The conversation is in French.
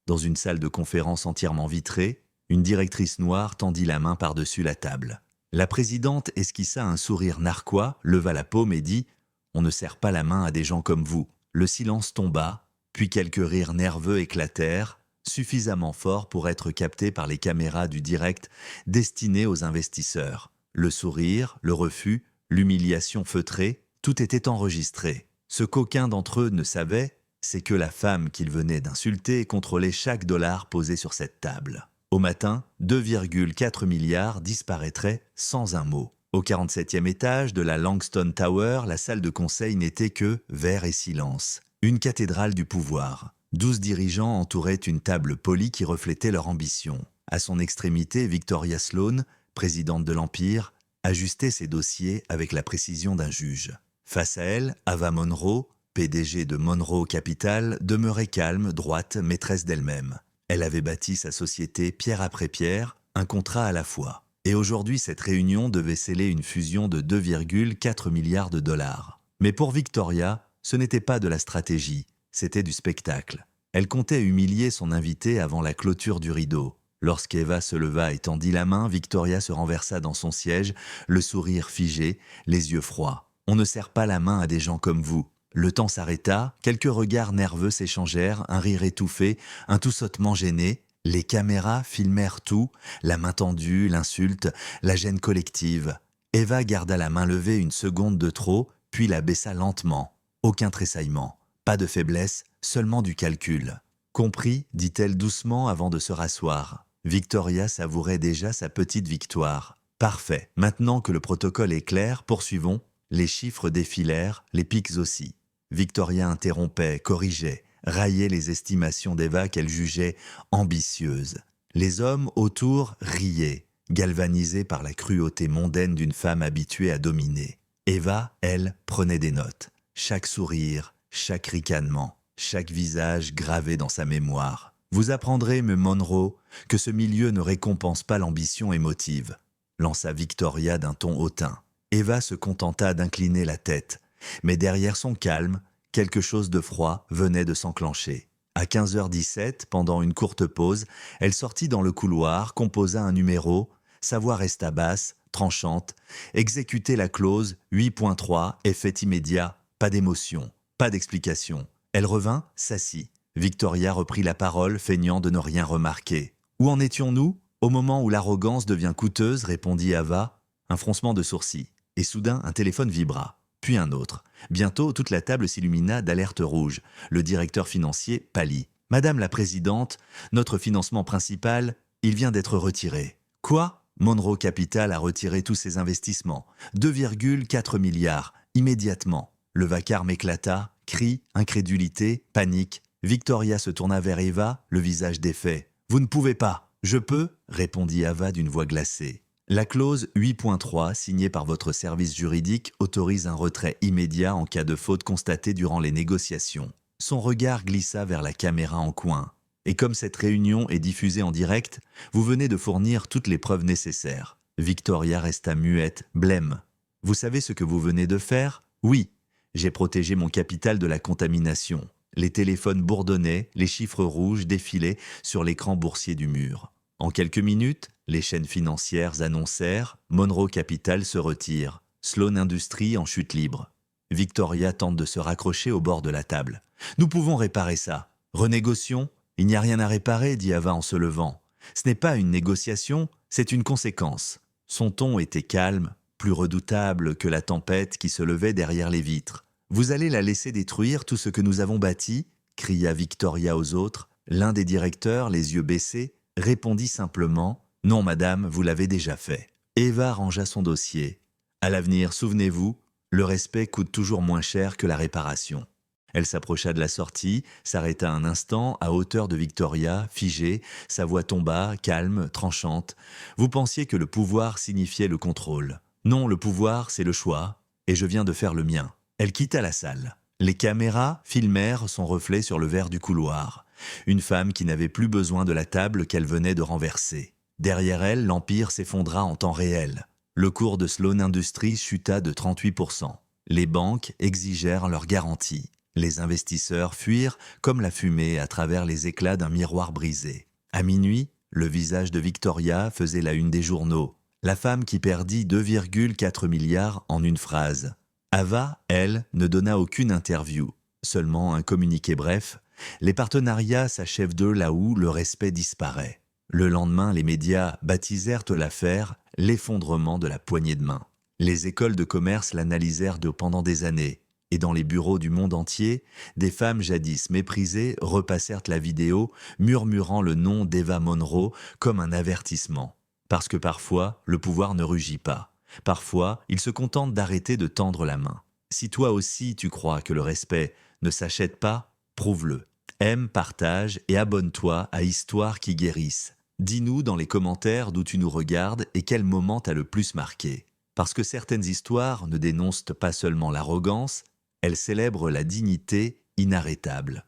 Dans une salle de conférence entièrement vitrée, une directrice noire tendit la main par-dessus la table. La présidente esquissa un sourire narquois, leva la paume et dit « On ne serre pas la main à des gens comme vous ». Le silence tomba, puis quelques rires nerveux éclatèrent, suffisamment forts pour être captés par les caméras du direct destinées aux investisseurs. Le sourire, le refus, l'humiliation feutrée, tout était enregistré. Ce qu'aucun d'entre eux ne savait, c'est que la femme qu'ils venaient d'insulter contrôlait chaque dollar posé sur cette table. Au matin, 2,4 milliards disparaîtraient sans un mot. Au 47e étage de la Langston Tower, la salle de conseil n'était que verre et silence. Une cathédrale du pouvoir. 12 dirigeants entouraient une table polie qui reflétait leur ambition. À son extrémité, Victoria Sloan, présidente de l'Empire, ajustait ses dossiers avec la précision d'un juge. Face à elle, Ava Monroe, PDG de Monroe Capital, demeurait calme, droite, maîtresse d'elle-même. Elle avait bâti sa société pierre après pierre, un contrat à la fois. Et aujourd'hui, cette réunion devait sceller une fusion de 2,4 milliards de dollars. Mais pour Victoria, ce n'était pas de la stratégie, c'était du spectacle. Elle comptait humilier son invité avant la clôture du rideau. Lorsqu'Eva se leva et tendit la main, Victoria se renversa dans son siège, le sourire figé, les yeux froids. On ne serre pas la main à des gens comme vous. Le temps s'arrêta, quelques regards nerveux s'échangèrent, un rire étouffé, un tout-sautement gêné. Les caméras filmèrent tout, la main tendue, l'insulte, la gêne collective. Eva garda la main levée une seconde de trop, puis la baissa lentement. Aucun tressaillement, pas de faiblesse, seulement du calcul. « Compris » dit-elle doucement avant de se rasseoir. Victoria savourait déjà sa petite victoire. « Parfait, maintenant que le protocole est clair, poursuivons. » Les chiffres défilèrent, les pics aussi. Victoria interrompait, corrigeait, raillait les estimations d'Eva qu'elle jugeait ambitieuses. Les hommes autour riaient, galvanisés par la cruauté mondaine d'une femme habituée à dominer. Eva, elle, prenait des notes. Chaque sourire, chaque ricanement, chaque visage gravé dans sa mémoire. Vous apprendrez, me Monroe, que ce milieu ne récompense pas l'ambition émotive, lança Victoria d'un ton hautain. Eva se contenta d'incliner la tête, mais derrière son calme, quelque chose de froid venait de s'enclencher. À 15h17, pendant une courte pause, elle sortit dans le couloir, composa un numéro, sa voix resta basse, tranchante, exécuter la clause 8.3, effet immédiat, pas d'émotion, pas d'explication. Elle revint, s'assit. Victoria reprit la parole, feignant de ne rien remarquer. « Où en étions-nous ? Au moment où l'arrogance devient coûteuse, répondit Ava, un froncement de sourcils. Et soudain, un téléphone vibra, puis un autre. Bientôt, toute la table s'illumina d'alerte rouge. Le directeur financier pâlit. « Madame la présidente, notre financement principal, il vient d'être retiré. »« Quoi ? Monroe Capital a retiré tous ses investissements. 2,4 milliards, immédiatement. » Le vacarme éclata, cris, incrédulité, panique. Victoria se tourna vers Eva, le visage défait. « Vous ne pouvez pas. »« Je peux » répondit Ava d'une voix glacée. La clause 8.3, signée par votre service juridique, autorise un retrait immédiat en cas de faute constatée durant les négociations. Son regard glissa vers la caméra en coin. Et comme cette réunion est diffusée en direct, vous venez de fournir toutes les preuves nécessaires. Victoria resta muette, blême. Vous savez ce que vous venez de faire ? Oui, j'ai protégé mon capital de la contamination. Les téléphones bourdonnaient, les chiffres rouges défilaient sur l'écran boursier du mur. En quelques minutes, les chaînes financières annoncèrent « Monroe Capital se retire, Sloan Industries en chute libre ». Victoria tente de se raccrocher au bord de la table. « Nous pouvons réparer ça. Renégocions ? Il n'y a rien à réparer, dit Ava en se levant. Ce n'est pas une négociation, c'est une conséquence. Son ton était calme, plus redoutable que la tempête qui se levait derrière les vitres. « Vous allez la laisser détruire tout ce que nous avons bâti ?» cria Victoria aux autres. L'un des directeurs, les yeux baissés, répondit simplement « Non, madame, vous l'avez déjà fait. » Eva rangea son dossier. « À l'avenir, souvenez-vous, le respect coûte toujours moins cher que la réparation. » Elle s'approcha de la sortie, s'arrêta un instant, à hauteur de Victoria, figée, sa voix tomba, calme, tranchante. « Vous pensiez que le pouvoir signifiait le contrôle. Non, le pouvoir, c'est le choix, et je viens de faire le mien. » Elle quitta la salle. Les caméras filmèrent son reflet sur le verre du couloir. Une femme qui n'avait plus besoin de la table qu'elle venait de renverser. Derrière elle, l'Empire s'effondra en temps réel. Le cours de Sloan Industries chuta de 38%. Les banques exigèrent leur garantie. Les investisseurs fuirent comme la fumée à travers les éclats d'un miroir brisé. À minuit, le visage de Victoria faisait la une des journaux. La femme qui perdit 2,4 milliards en une phrase. Ava, elle, ne donna aucune interview, seulement un communiqué bref. Les partenariats s'achèvent de là où le respect disparaît. Le lendemain, les médias baptisèrent l'affaire « l'effondrement de la poignée de main ». Les écoles de commerce l'analysèrent pendant des années. Et dans les bureaux du monde entier, des femmes jadis méprisées repassèrent la vidéo, murmurant le nom d'Eva Monroe comme un avertissement. Parce que parfois, le pouvoir ne rugit pas. Parfois, il se contente d'arrêter de tendre la main. Si toi aussi tu crois que le respect ne s'achète pas, prouve-le. Aime, partage et abonne-toi à Histoires qui guérissent. Dis-nous dans les commentaires d'où tu nous regardes et quel moment t'a le plus marqué. Parce que certaines histoires ne dénoncent pas seulement l'arrogance, elles célèbrent la dignité inarrêtable.